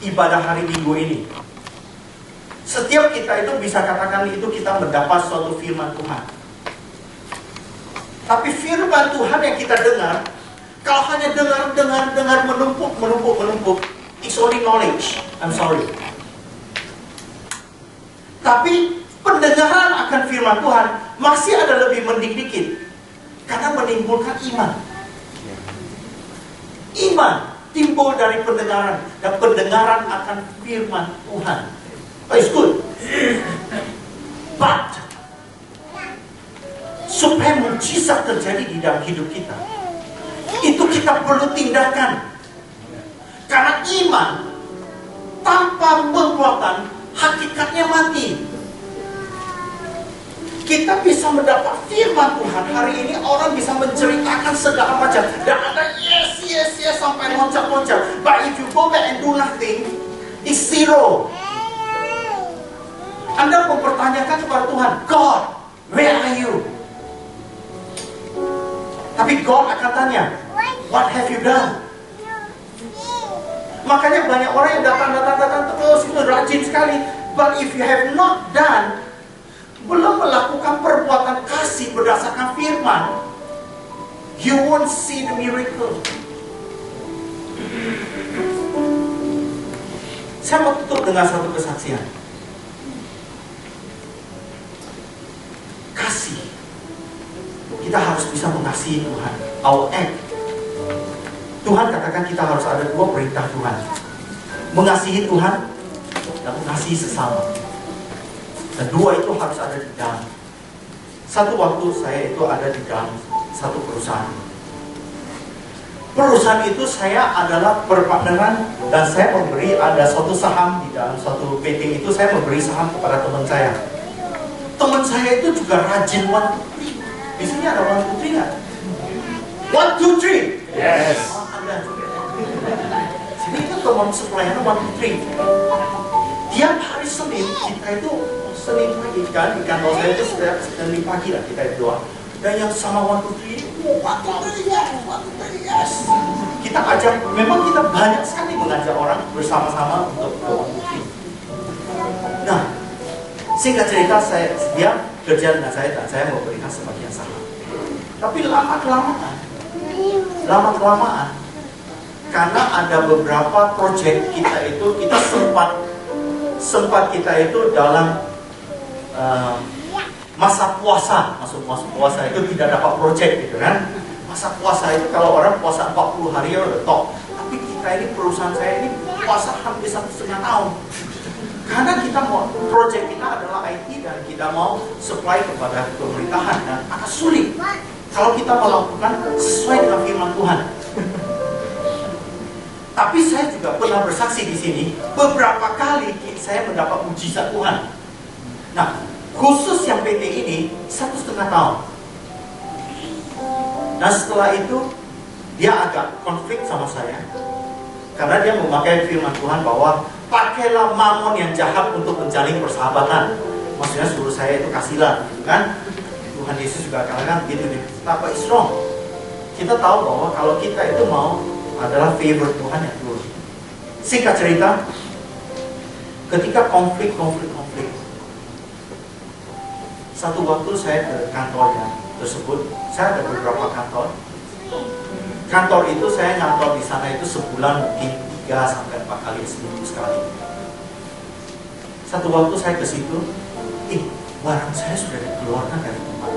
ibadah hari Minggu ini, setiap kita itu bisa katakan itu kita mendapat suatu firman Tuhan. Tapi firman Tuhan yang kita dengar, kalau hanya dengar menumpuk, it's only knowledge. I'm sorry. Tapi pendengaran akan firman Tuhan masih ada lebih mending dikit, karena menimbulkan iman. Iman timbul dari pendengaran, dan pendengaran akan firman Tuhan. Oh, it's good. But supaya mujizat terjadi di dalam hidup kita, itu kita perlu tindakan. Karena iman tanpa penguatan hakikatnya mati. Kita bisa mendapat firman Tuhan. Hari ini orang bisa menceritakan segala macam, dan ada yes sampai loncat-loncat. But if you go back and do nothing, it's zero. Anda mempertanyakan kepada Tuhan, God, where are you? Tapi God akan tanya, what have you done? Makanya banyak orang yang datang terus, itu rajin sekali. But if you have not done, belum melakukan perbuatan kasih berdasarkan firman, you won't see the miracle. Saya mau tutup dengan satu kesaksian. Kasih. Kita harus bisa mengasihi Tuhan. Our act. Tuhan katakan kita harus ada dua perintah Tuhan. Mengasihi Tuhan dan mengasihi sesama. Dan dua itu harus ada di dalam. Satu waktu saya itu ada di dalam satu perusahaan. Perusahaan itu saya adalah berpartneran, dan saya memberi ada suatu saham di dalam suatu PT itu, saya memberi saham kepada teman saya. teman saya itu juga rajin 1, 2, 3. Di sini ada 1, 2, 3 nggak? 1, 2, 3. Yes. Oh, ada juga. Sini itu teman pelayanan 1, 2, 3. Tiap hari Senin kita itu Senin pagi kan di kantor saya itu setiap Senin pagi lah kita itu doa. Dan yang sama 1, 2, 3, 1, 2, 3, yes. Kita ajak, memang kita banyak sekali mengajak orang bersama-sama untuk 1, 2, 3. Nah, singkat cerita dia kerja dengan saya dan saya memberikan sebagian saham. Tapi lama-kelamaan karena ada beberapa proyek kita sempat kita itu dalam masa puasa, masuk puasa itu tidak dapat proyek gitu kan. Masa puasa itu kalau orang puasa 40 hari ya udah top. Tapi kita ini, perusahaan saya ini puasa hampir 1,5 tahun. Karena kita mau, proyek kita adalah IT dan kita mau supply kepada pemerintahan dan agak sulit kalau kita melakukan sesuai dengan firman Tuhan. Tapi saya juga pernah bersaksi di sini beberapa kali saya mendapat mujizat Tuhan. Nah, khusus yang PT ini 1,5 tahun. Nah setelah itu dia agak konflik sama saya karena dia memakai firman Tuhan bahwa pakailah mamon yang jahat untuk menjalin persahabatan. Maksudnya suruh saya itu kasihlah, gitu kan? Tuhan Yesus juga katakan gitu nih. Tapi it's wrong. Kita tahu bahwa kalau kita itu mau adalah favor Tuhan yang turun. Singkat cerita, ketika konflik, satu waktu saya ke kantornya tersebut, saya ada beberapa kantor. Kantor itu saya ngantor di sana itu sebulan mungkin 3 sampai 4 kali seminggu sekali. Satu waktu saya ke situ, barang saya sudah dikeluarkan dari tempat,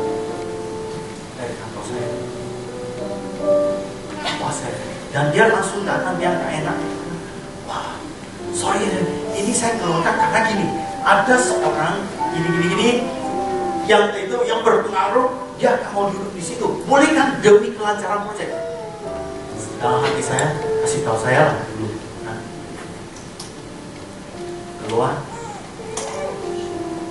dari kantor saya. Wah saya, dan dia langsung datang, dia nggak enak. Wah, sorry, ini saya keluarkan karena gini, ada seorang gini, yang itu yang berpengaruh. Dia akan mau duduk di situ. Boleh kan demi kelancaran proyek? Dalam hati saya, kasih tahu saya lah dulu. Nah, keluar.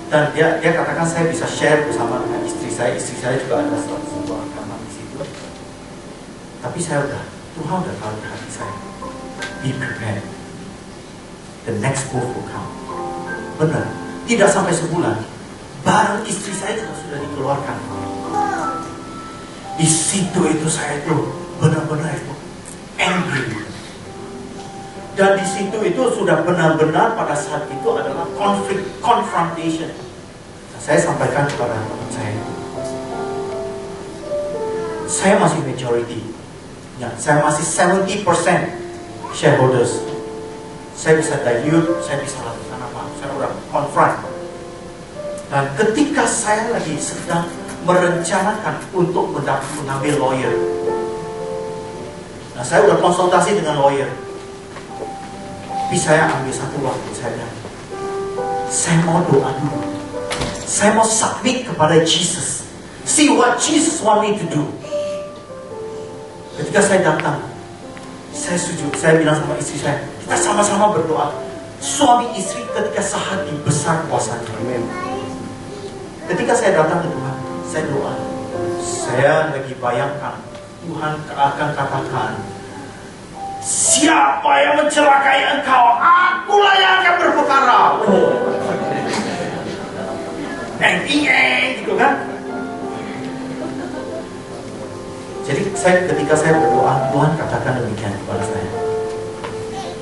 Dan dia katakan saya bisa share bersama dengan istri saya. Istri saya juga ada sebuah kamar di situ. Tapi saya Tuhan udah tahu di hati saya. Be prepared. The next move will come. Benar. Tidak sampai sebulan, barang istri saya juga sudah dikeluarkan. Di situ itu saya itu benar-benar itu angry. Dan di situ itu sudah benar-benar pada saat itu adalah konflik, confrontation. Nah, saya sampaikan kepada teman saya masih majority. Ya, saya masih 70% shareholders. Saya bisa dilute, saya bisa lakukan apa? Saya udah confront. Dan ketika saya lagi sedang merencanakan untuk mengambil lawyer. Nah, saya udah konsultasi dengan lawyer. Tapi saya ambil satu waktu, saya bilang, saya mau doa dulu. Saya mau submit kepada Jesus. See what Jesus want me to do. Ketika saya datang, saya sujud, saya bilang sama istri saya, kita sama-sama berdoa. Suami istri ketika sehati besar kuasanya. Amin. Ketika saya datang ke Tuhan, saya doa. Saya lagi bayangkan Tuhan akan katakan, siapa yang mencelakai engkau? Akulah yang akan berperkara. Gitu kan? Jadi ketika saya berdoa, Tuhan katakan demikian kepada saya.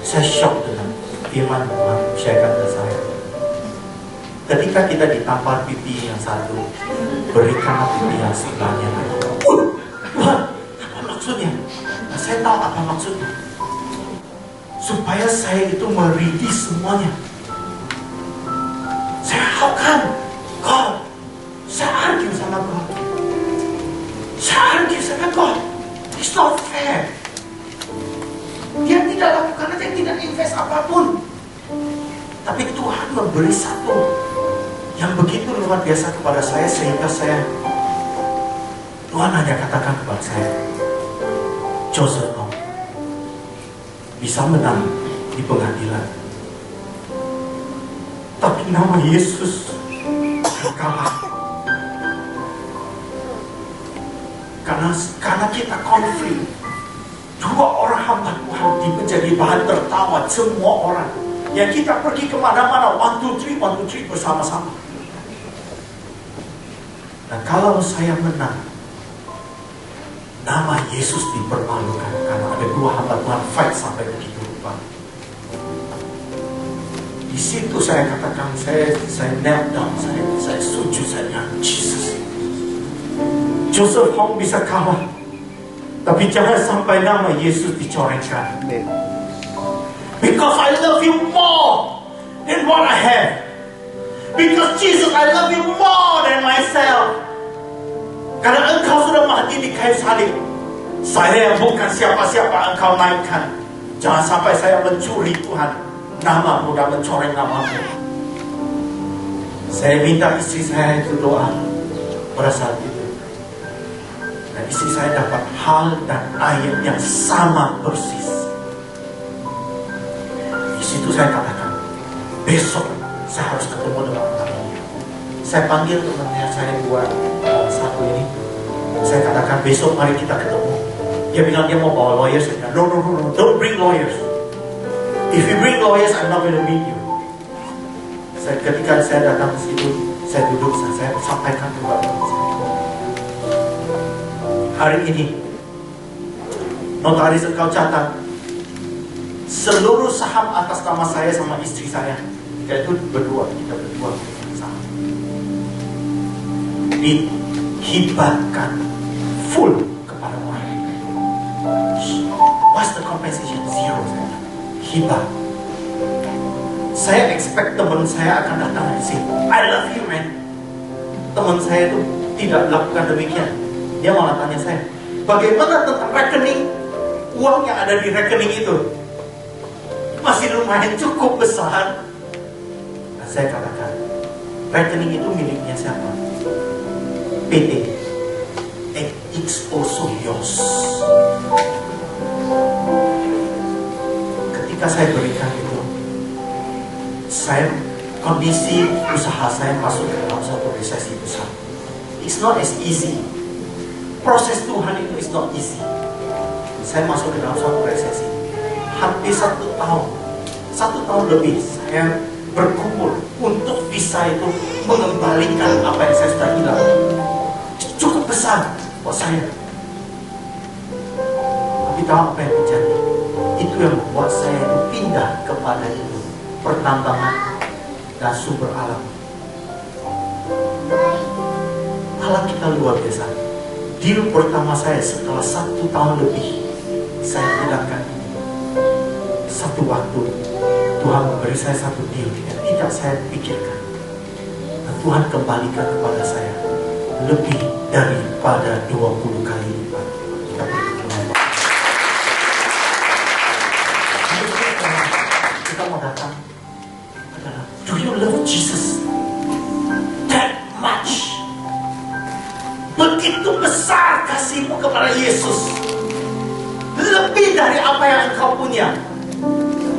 Saya shock dengan firman Tuhan sharekan ke saya. Ketika kita ditampar pipi yang satu, berikanlah pipi yang sebelahnya. Tuhan, apa maksudnya? Nah, saya tahu apa maksudnya. Supaya saya itu meridi semuanya. Saya harapkan God. Saya argue sama God. It's not fair. Dia tidak lakukan aja, tidak invest apapun. Tapi Tuhan memberi satu yang begitu luar biasa kepada saya, sehingga Tuhan hanya katakan kepada saya, Joseph, bisa menang di pengadilan, tapi nama Yesus akan kalah. Karena kita konflik. Dua orang hamba Tuhan menjadi bahan tertawa semua orang. Yang kita pergi kemana-mana, 1, 2, 3, 1, 2, 3 bersama-sama. Nah, kalau saya menang, nama Yesus dipermalukan karena ada dua hamba Tuhan fight sampai begitu rupa. Di situ saya katakan, saya knelt down, saya sujud, saya bilang, Jesus, Joseph Hong bisa kalah, tapi jangan sampai nama Yesus dicorengkan. Because I love you more than what I have. Because Jesus, I love you more than myself. Karena engkau sudah mati di kayu salib. Saya yang bukan siapa-siapa engkau naikkan. Jangan sampai saya mencuri Tuhan namamu dan mencoreng namamu. Saya minta istri saya itu doa pada saat itu. Dan istri saya dapat hal dan ayat yang sama persis. Di situ saya katakan, besok saya harus ketemu dengan orang ini. Saya panggil temannya saya buat satu ini. Saya katakan, besok mari kita ketemu. Dia bilang dia mau bawa lawyers. Saya bilang, no, don't bring lawyers. If you bring lawyers, I'm not going to meet you. Ketika saya datang ke situ, saya duduk, saya sampaikan kepada saya. Hari ini, notaris engkau catat seluruh saham atas nama saya sama istri saya. Kita berdua saham. Dihibahkan full kepada orang. What's the compensation? Zero. Hibah. Saya expect teman saya akan datang di sini. I love you, man. Teman saya itu tidak lakukan demikian. Dia malah tanya saya, bagaimana tentang rekening uang yang ada di rekening itu? Masih lumayan cukup besar. Nah, saya katakan, rekening itu miliknya siapa? PT. It's also yours. Ketika saya berikan itu, kondisi usaha saya masuk ke dalam satu resesi besar. It's not as easy. Proses Tuhan itu is not easy. Saya masuk ke dalam suatu resesi. Hampir 1 tahun lebih saya berkumpul untuk bisa itu mengembalikan apa yang saya sudah hilang. Cukup besar buat saya. Tapi tahu apa yang terjadi? Itu yang membuat saya itu pindah kepada itu pertambangan dan sumber alam. Allah kita luar biasa. Deal pertama saya setelah 1 tahun lebih saya hilangkan ini. Satu waktu Tuhan memberi saya satu deal yang tidak saya pikirkan. Dan Tuhan kembalikan kepada saya lebih daripada 20 kali lipat. Kita mau datang adalah, do you love Jesus that much? Begitu besar kasihmu kepada Yesus, lebih dari apa yang engkau punya,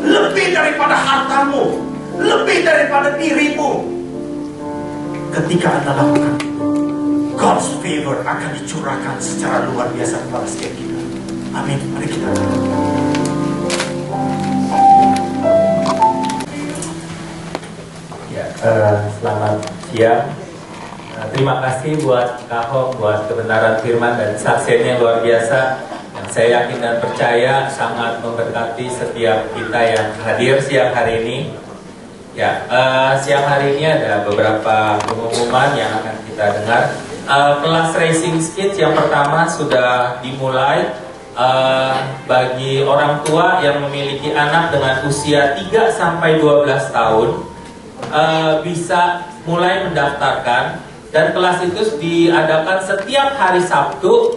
lebih daripada hartamu, lebih daripada dirimu. Ketika Anda lakukan itu, God's favor akan dicurahkan secara luar biasa kepada setiap kita. Amin. Mari kita selamat siang. Terima kasih buat Kak Hong, buat kebenaran firman dan saksiannya luar biasa. Yang saya yakin dan percaya sangat memberkati setiap kita yang hadir siang hari ini. Siang hari ini ada beberapa pengumuman yang akan kita dengar. Kelas racing skills yang pertama sudah dimulai. Bagi orang tua yang memiliki anak dengan usia 3-12 tahun, bisa mulai mendaftarkan. Dan kelas itu diadakan setiap hari Sabtu,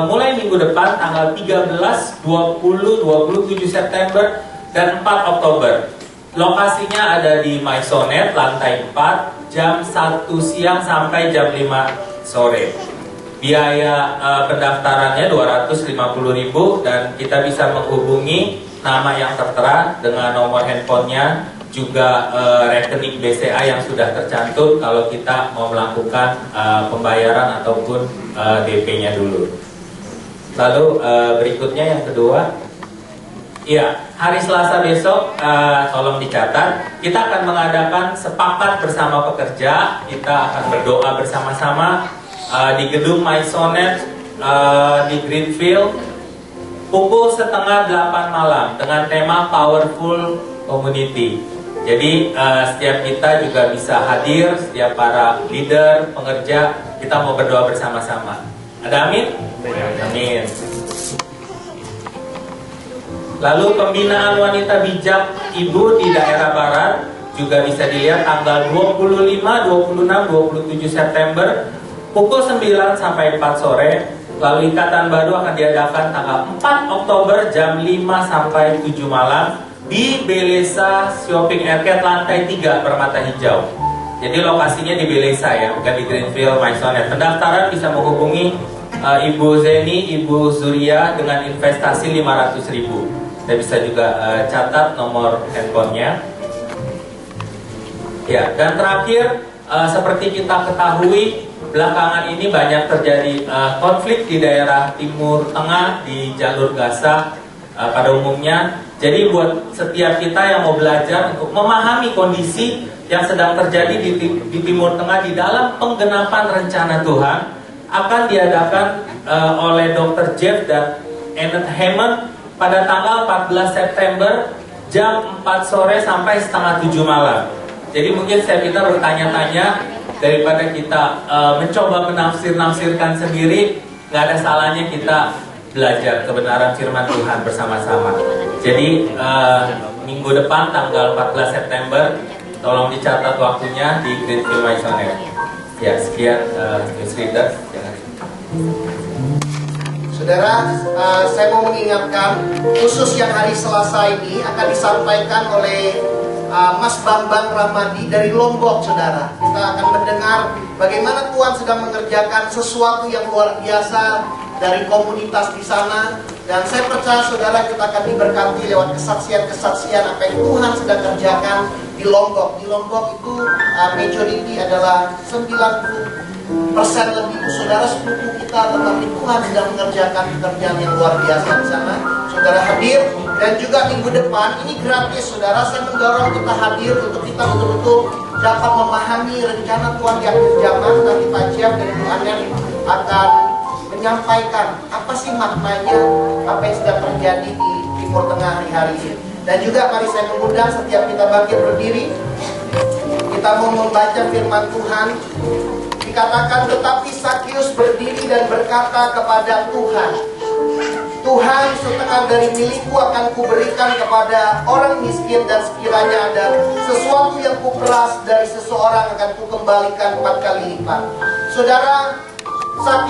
mulai minggu depan tanggal 13, 20, 27 September dan 4 Oktober. Lokasinya ada di Maisonet lantai 4, jam 1 siang sampai jam 5 sore. Biaya pendaftarannya 250.000 dan kita bisa menghubungi nama yang tertera dengan nomor handphonenya juga rekening BCA yang sudah tercantum kalau kita mau melakukan pembayaran ataupun DP-nya dulu. Lalu berikutnya yang kedua, ya, hari Selasa besok, tolong dicatat, kita akan mengadakan sepakat bersama pekerja. Kita akan berdoa bersama-sama di gedung Maisonet di Greenfield pukul 7:30 malam dengan tema Powerful Community. Jadi setiap kita juga bisa hadir, setiap para leader, pengerja, kita mau berdoa bersama-sama. Ada amin? Amin. Lalu pembinaan wanita bijak ibu di daerah barat juga bisa dilihat tanggal 25, 26, 27 September pukul 9 sampai 4 sore. Lalu ikatan baru akan diadakan tanggal 4 Oktober jam 5 sampai 7 malam di Belesa Shopping Arcade lantai 3 Permata Hijau. Jadi lokasinya di Belesa ya, bukan di Greenfield Maisonet. Pendaftaran bisa menghubungi Ibu Zeni, Ibu Zuria dengan investasi 500.000. Saya bisa juga catat nomor handphonenya. Ya, dan terakhir seperti kita ketahui belakangan ini banyak terjadi konflik di daerah Timur Tengah di jalur Gaza pada umumnya. Jadi buat setiap kita yang mau belajar untuk memahami kondisi yang sedang terjadi di Timur Tengah di dalam penggenapan rencana Tuhan akan diadakan oleh Dr. Jeff dan Annette Hammond pada tanggal 14 September jam 4 sore sampai setengah 7 malam. Jadi mungkin kita bertanya-tanya daripada kita mencoba menafsir-nafsirkan sendiri, nggak ada salahnya kita belajar kebenaran firman Tuhan bersama-sama. Jadi minggu depan tanggal 14 September, tolong dicatat waktunya di Greenfield Maisonet. Ya, sekian news reader. Saudara, saya mau mengingatkan khusus yang hari Selasa ini akan disampaikan oleh Mas Bambang Ramadi dari Lombok, saudara. Kita akan mendengar bagaimana Tuhan sedang mengerjakan sesuatu yang luar biasa dari komunitas di sana. Dan saya percaya saudara kita akan diberkati lewat kesaksian-kesaksian apa yang Tuhan sedang kerjakan di Lombok. Di Lombok itu majority adalah 90% lebih itu saudara sepupu kita, tetapi Tuhan sedang mengerjakan pekerjaan yang luar biasa di sana. Saudara hadir, dan juga minggu depan ini gratis saudara. Saya mendorong kita hadir untuk kita betul-betul dapat memahami rencana Tuhan di akhir zaman. Nanti Pak Jeff dan Ibu Anen akan menyampaikan apa sih maknanya apa yang sedang terjadi di Timur Tengah hari-hari ini. Dan juga mari saya mengundang setiap kita bangkit berdiri, kita mau membaca firman Tuhan. Dikatakan, tetapi Sakius berdiri dan berkata kepada Tuhan, Tuhan, setengah dari milikku akan kuberikan kepada orang miskin, dan sekiranya ada sesuatu yang kuperas dari seseorang akan kukembalikan 4 kali lipat. Saudara, Sakius